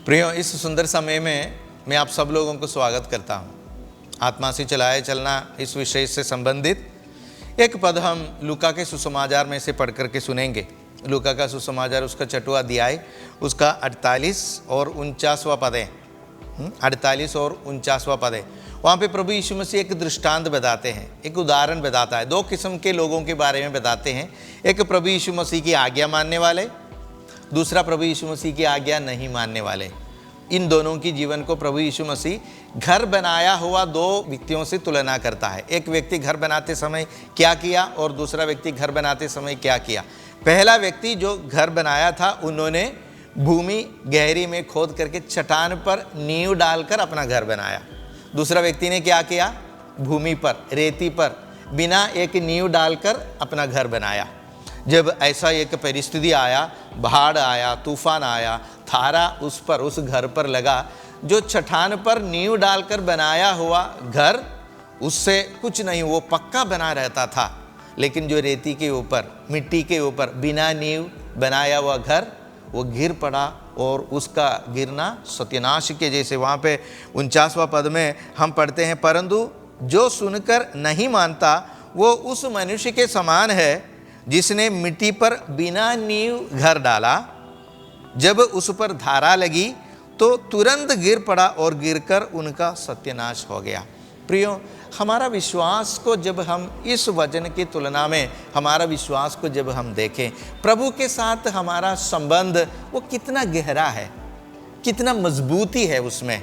प्रियो, इस सुंदर समय में मैं आप सब लोगों को स्वागत करता हूँ। आत्मा से चलाए चलना इस विषय से संबंधित एक पद हम लूका के सुसमाचार में से पढ़ करके सुनेंगे। लूका का सुसमाचार उसका 6वां अध्याय उसका 48 और 49वां पद है। 48 और 49वां पद है। वहाँ पे प्रभु यीशु मसीह एक दृष्टांत बताते हैं, एक उदाहरण बताता है। दो किस्म के लोगों के बारे में बताते हैं। एक प्रभु यीशु मसीह की आज्ञा मानने वाले, दूसरा प्रभु यीशु मसीह की आज्ञा नहीं मानने वाले। इन दोनों की जीवन को प्रभु यीशु मसीह घर बनाया हुआ दो व्यक्तियों से तुलना करता है। एक व्यक्ति घर बनाते समय क्या किया और दूसरा व्यक्ति घर बनाते समय क्या किया। पहला व्यक्ति जो घर बनाया था, उन्होंने भूमि गहरी में खोद करके चट्टान पर नींव डालकर अपना घर बनाया। दूसरा व्यक्ति ने क्या किया, भूमि पर, रेती पर बिना एक नींव डालकर अपना घर बनाया। जब ऐसा एक परिस्थिति आया, बाढ़ आया, तूफान आया, थारा उस घर पर लगा, जो चट्टान पर नींव डालकर बनाया हुआ घर, उससे कुछ नहीं, वो पक्का बना रहता था। लेकिन जो रेती के ऊपर, मिट्टी के ऊपर बिना नींव बनाया हुआ घर, वो गिर पड़ा और उसका गिरना सत्यानाश के जैसे। वहाँ पे 49वां पद में हम पढ़ते हैं, परंतु जो सुनकर नहीं मानता वो उस मनुष्य के समान है जिसने मिट्टी पर बिना नींव घर डाला। जब उस पर धारा लगी तो तुरंत गिर पड़ा और गिरकर उनका सत्यानाश हो गया। प्रियो, हमारा विश्वास को जब हम इस वचन की तुलना में, हमारा विश्वास को जब हम देखें, प्रभु के साथ हमारा संबंध वो कितना गहरा है, कितना मजबूती है उसमें,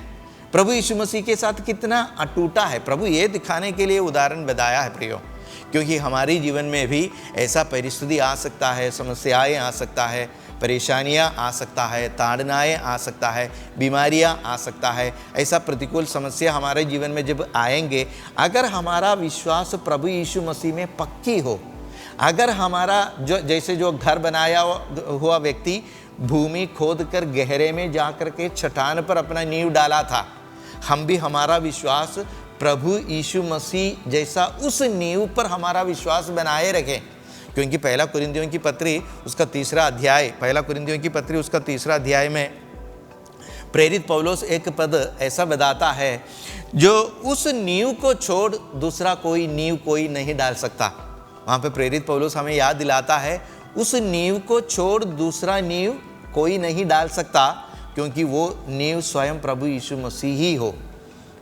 प्रभु यीशु मसीह के साथ कितना अटूटा है। प्रभु ये दिखाने के लिए उदाहरण बताया है प्रियो, क्योंकि हमारी जीवन में भी ऐसा परिस्थिति आ सकता है, समस्याएं आ सकता है, परेशानियां आ सकता है, ताड़नाएं आ सकता है, बीमारियां आ सकता है। ऐसा प्रतिकूल समस्या हमारे जीवन में जब आएंगे, अगर हमारा विश्वास प्रभु यीशु मसीह में पक्की हो, अगर हमारा जैसे जो घर बनाया हुआ व्यक्ति भूमि खोद कर गहरे में जा कर के चट्टान पर अपना नींव डाला था, हम भी हमारा विश्वास प्रभु यीशु मसीह जैसा उस नींव पर हमारा विश्वास बनाए रखें। क्योंकि पहला कुरिन्थियों की पत्री उसका 3रा अध्याय, पहला कुरिन्थियों की पत्री उसका 3रा अध्याय में प्रेरित पौलुस एक पद ऐसा बताता है, जो उस नींव को छोड़ दूसरा कोई नींव कोई नहीं डाल सकता। वहाँ पे प्रेरित पौलुस हमें याद दिलाता है, उस नींव को छोड़ दूसरा नींव कोई नहीं डाल सकता, क्योंकि वो नींव स्वयं प्रभु यीशु मसीह ही हो।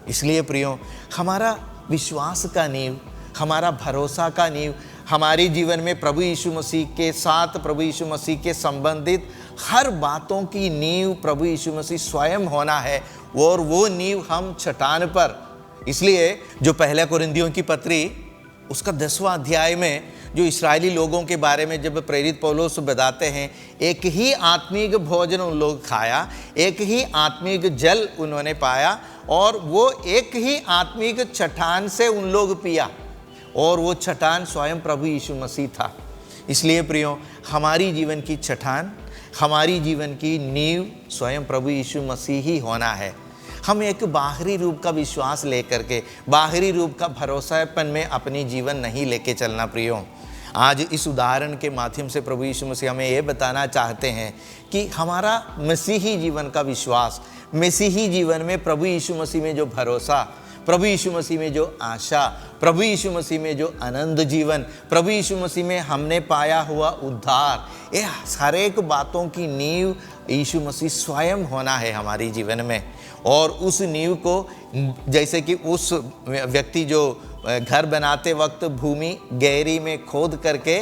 इसलिए प्रियो, हमारा विश्वास का नींव, हमारा भरोसा का नींव, हमारे जीवन में प्रभु यीशु मसीह के साथ, प्रभु यीशु मसीह के संबंधित हर बातों की नींव प्रभु यीशु मसीह स्वयं होना है, और वो नींव हम चट्टान पर। इसलिए जो पहला कुरिन्थियों की पत्री उसका 10वां अध्याय में जो इस्राएली लोगों के बारे में जब प्रेरित पौलुस बताते हैं, एक ही आत्मिक भोजन उन लोग खाया, एक ही आत्मिक जल उन्होंने पाया, और वो एक ही आत्मिक चट्टान से उन लोग पिया, और वो चट्टान स्वयं प्रभु यीशु मसीह था। इसलिए प्रियो, हमारी जीवन की चट्टान, हमारी जीवन की नींव स्वयं प्रभु यीशु मसीह ही होना है। हम एक बाहरी रूप का विश्वास लेकर के, बाहरी रूप का भरोसापन में अपनी जीवन नहीं लेके चलना। प्रियो, आज इस उदाहरण के माध्यम से प्रभु यीशु मसीह हमें ये बताना चाहते हैं कि हमारा मसीही जीवन का विश्वास, मसीही जीवन में प्रभु यीशु मसीह में जो भरोसा, प्रभु यीशु मसीह में जो आशा, प्रभु यीशु मसीह में जो आनंद जीवन, प्रभु यीशु मसीह में हमने पाया हुआ उद्धार, ये हर एक बातों की नींव यीशु मसीह स्वयं होना है हमारी जीवन में। और उस नींव को, जैसे कि उस व्यक्ति जो घर बनाते वक्त भूमि गहरी में खोद करके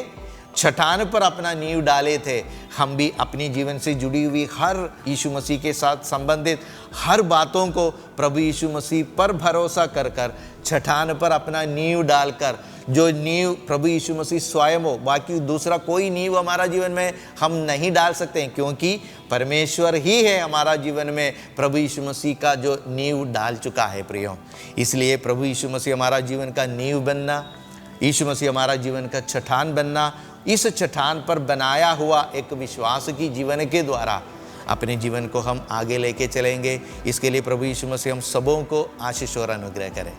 चट्टान पर अपना नींव डाले थे, हम भी अपनी जीवन से जुड़ी हुई हर यीशु मसीह के साथ संबंधित हर बातों को प्रभु यीशु मसीह पर भरोसा कर कर चट्टान पर अपना नींव डालकर, जो नींव प्रभु यीशु मसीह स्वयं हो, बाकी दूसरा कोई नींव हमारा जीवन में हम नहीं डाल सकते हैं, क्योंकि परमेश्वर ही है हमारा जीवन में प्रभु यीशु मसीह का जो नींव डाल चुका है। प्रियो, इसलिए प्रभु यीशु मसीह हमारा जीवन का नींव बनना, यीशु मसीह हमारा जीवन का चट्टान बनना, इस चट्टान पर बनाया हुआ एक विश्वास की जीवन के द्वारा अपने जीवन को हम आगे लेके चलेंगे। इसके लिए प्रभु यीशु मसीह हम सबों को आशीष और अनुग्रह करें।